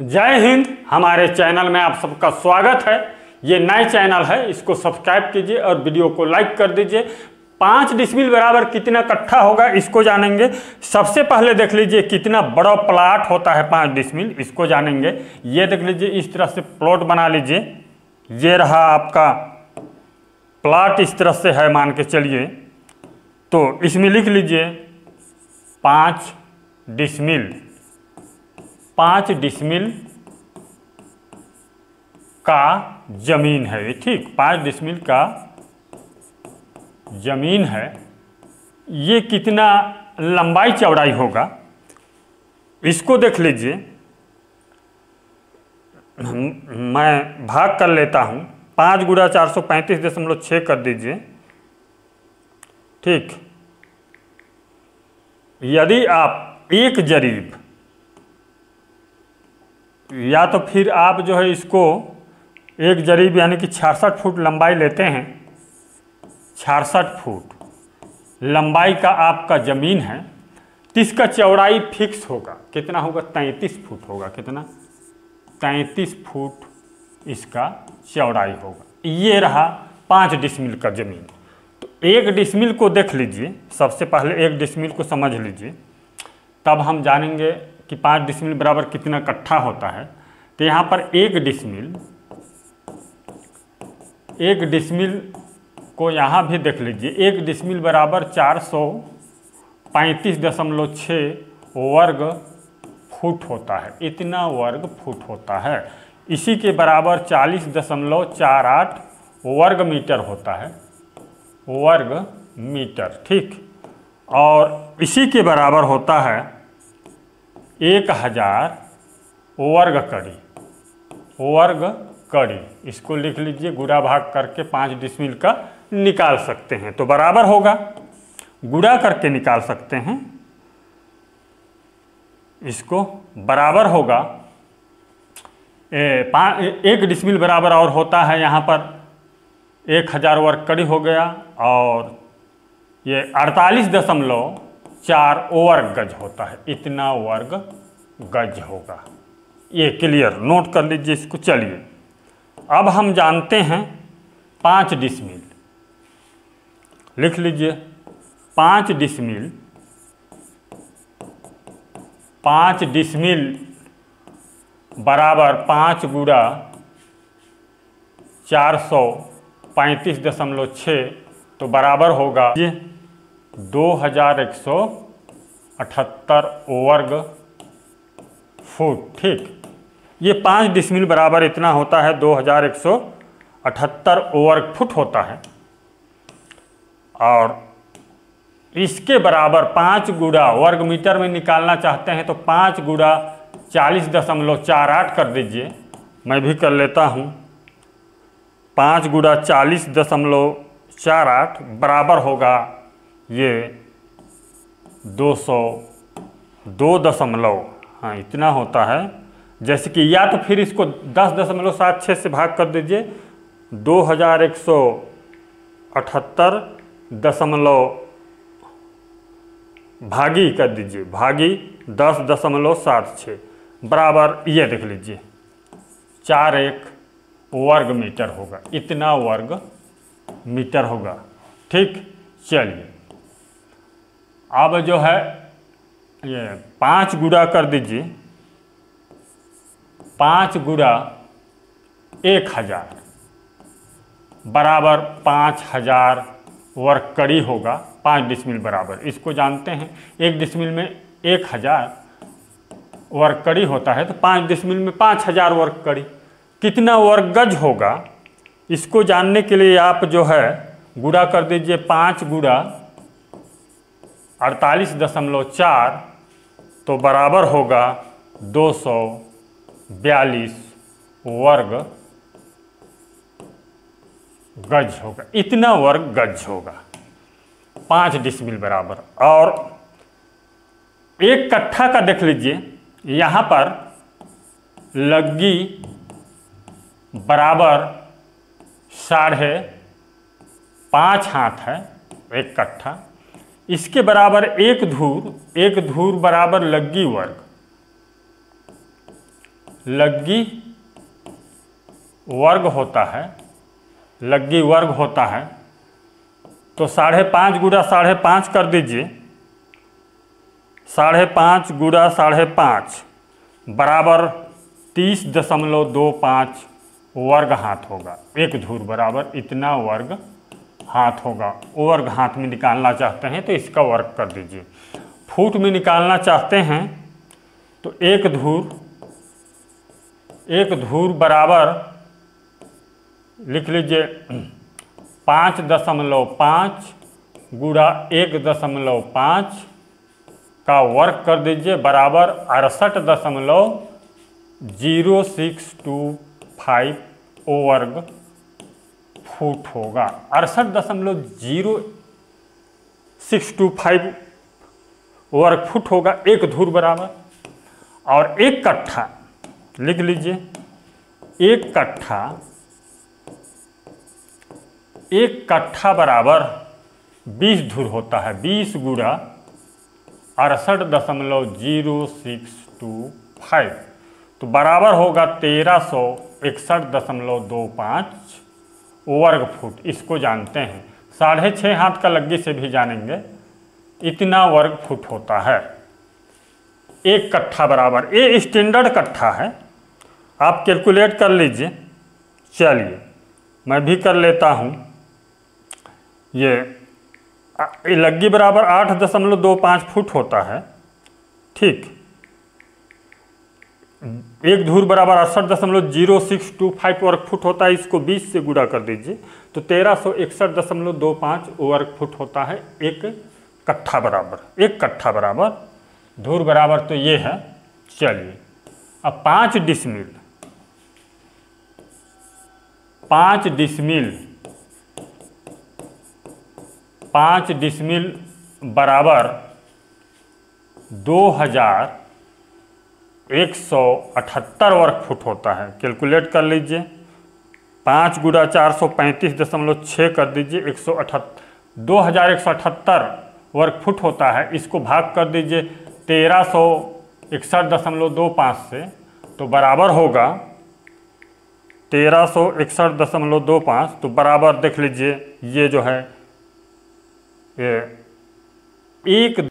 जय हिंद। हमारे चैनल में आप सबका स्वागत है। ये नए चैनल है, इसको सब्सक्राइब कीजिए और वीडियो को लाइक कर दीजिए। 5 डिसमिल बराबर कितना कट्ठा होगा इसको जानेंगे। सबसे पहले देख लीजिए कितना बड़ा प्लाट होता है 5 डिसमिल, इसको जानेंगे। ये देख लीजिए, इस तरह से प्लॉट बना लीजिए। ये रहा आपका प्लाट, इस तरह से है मान के चलिए। तो इसमें लिख लीजिए 5 डिसमिल। 5 डिसमिल का जमीन है ये, ठीक। 5 डिसमिल का जमीन है। ये कितना लंबाई चौड़ाई होगा इसको देख लीजिए। मैं भाग कर लेता हूँ। 5 गुणा 435.6 कर दीजिए, ठीक। यदि आप एक जरीब या तो फिर आप जो है इसको एक जरीब यानी कि 66 फुट लंबाई लेते हैं। 66 फुट लंबाई का आपका ज़मीन है, तो इसका चौड़ाई फिक्स होगा। कितना होगा? 33 फुट होगा। कितना? 33 फुट इसका चौड़ाई होगा। ये रहा 5 डिसमिल का ज़मीन। तो 1 डिसमिल को देख लीजिए। सबसे पहले 1 डिसमिल को समझ लीजिए, तब हम जानेंगे कि 5 डिसमिल बराबर कितना कट्ठा होता है। तो यहाँ पर 1 डिसमिल को यहाँ भी देख लीजिए। 1 डिसमिल बराबर 435.6 वर्ग फुट होता है। इतना वर्ग फुट होता है। इसी के बराबर 40.48 वर्ग मीटर होता है। वर्ग मीटर, ठीक। और इसी के बराबर होता है 1000 वर्ग कड़ी। वर्ग कड़ी इसको लिख लीजिए। गुणा भाग करके 5 डिसमिल का निकाल सकते हैं, तो बराबर होगा। गुणा करके निकाल सकते हैं इसको। बराबर होगा 1 डिसमिल बराबर और होता है यहाँ पर 1000 वर्ग कड़ी हो गया। और ये 48.4 वर्ग गज होता है। इतना वर्ग गज होगा। ये क्लियर नोट कर लीजिए इसको। चलिए अब हम जानते हैं 5 डिसमिल। लिख लीजिए 5 डिसमिल। 5 डिसमिल बराबर 5 गुणा 435.6, तो बराबर होगा ये 2178 वर्ग फुट, ठीक। ये 5 डिसमिल बराबर इतना होता है, 2178 वर्ग फुट होता है। और इसके बराबर 5 गुणा वर्ग मीटर में निकालना चाहते हैं तो 5 गुणा 40.48 कर दीजिए। मैं भी कर लेता हूँ। 5 गुणा 40.48 बराबर होगा ये 202 हाँ इतना होता है। जैसे कि या तो फिर इसको 10.76 से भाग कर दीजिए। 2178 भागी कर दीजिए, भागी 10.76 बराबर ये देख लीजिए 41 वर्ग मीटर होगा। इतना वर्ग मीटर होगा, ठीक। चलिए अब जो है ये 5 गुणा कर दीजिए। 5 गुणा 1000 बराबर 5000 वर्ग कड़ी होगा। 5 डिसमिल बराबर, इसको जानते हैं 1 डिसमिल में 1000 वर्ग कड़ी होता है, तो 5 डिसमिल में 5000 वर्ग कड़ी। कितना वर्ग गज होगा इसको जानने के लिए आप जो है गुणा कर दीजिए। 5 गुणा 48.4, तो बराबर होगा 242 वर्ग गज होगा। इतना वर्ग गज होगा 5 डिसमिल बराबर। और 1 कट्ठा का देख लीजिए। यहाँ पर लग्गी बराबर 5.5 हाथ है 1 कट्ठा। इसके बराबर 1 धूर बराबर लग्गी वर्ग। लग्गी वर्ग होता है, लग्गी वर्ग होता है, तो 5.5 गुणा 5.5 कर दीजिए। 5.5 गुणा 5.5 बराबर 30.25 वर्ग हाथ होगा। एक धूर बराबर इतना वर्ग हाथ होगा। वर्ग हाथ में निकालना चाहते हैं तो इसका वर्ग कर दीजिए। फुट में निकालना चाहते हैं तो एक धूर बराबर लिख लीजिए 5.5 गुणा 1.5 का वर्ग कर दीजिए बराबर 68.0625 वर्ग फुट होगा। 68.0625 वर्ग फुट होगा एक धूर बराबर। और एक कट्ठा लिख लीजिए, एक कट्ठा बराबर 20 धूर होता है। 20 गुणा 68.0625 तो बराबर होगा 1361.25 वर्ग फुट। इसको जानते हैं, 6.5 हाथ का लग्गी से भी जानेंगे। इतना वर्ग फुट होता है एक कट्ठा बराबर। ये स्टैंडर्ड कट्ठा है, आप कैलकुलेट कर लीजिए। चलिए मैं भी कर लेता हूँ। ये लग्गी बराबर 8.25 फुट होता है, ठीक। एक धूर बराबर 68.0625 वर्ग फुट होता है। इसको 20 से गुणा कर दीजिए तो 1361.25 वर्ग फुट होता है एक कट्ठा बराबर। एक कट्ठा बराबर धूर बराबर तो ये है। चलिए अब 5 डिसमिल बराबर 2178 वर्ग फुट होता है। कैलकुलेट कर लीजिए। 5 गुणा 435.6 कर दीजिए 2178 वर्ग फुट होता है। इसको भाग कर दीजिए 1361.25 से तो बराबर होगा 1361.25 तो बराबर देख लीजिए ये जो है ये 1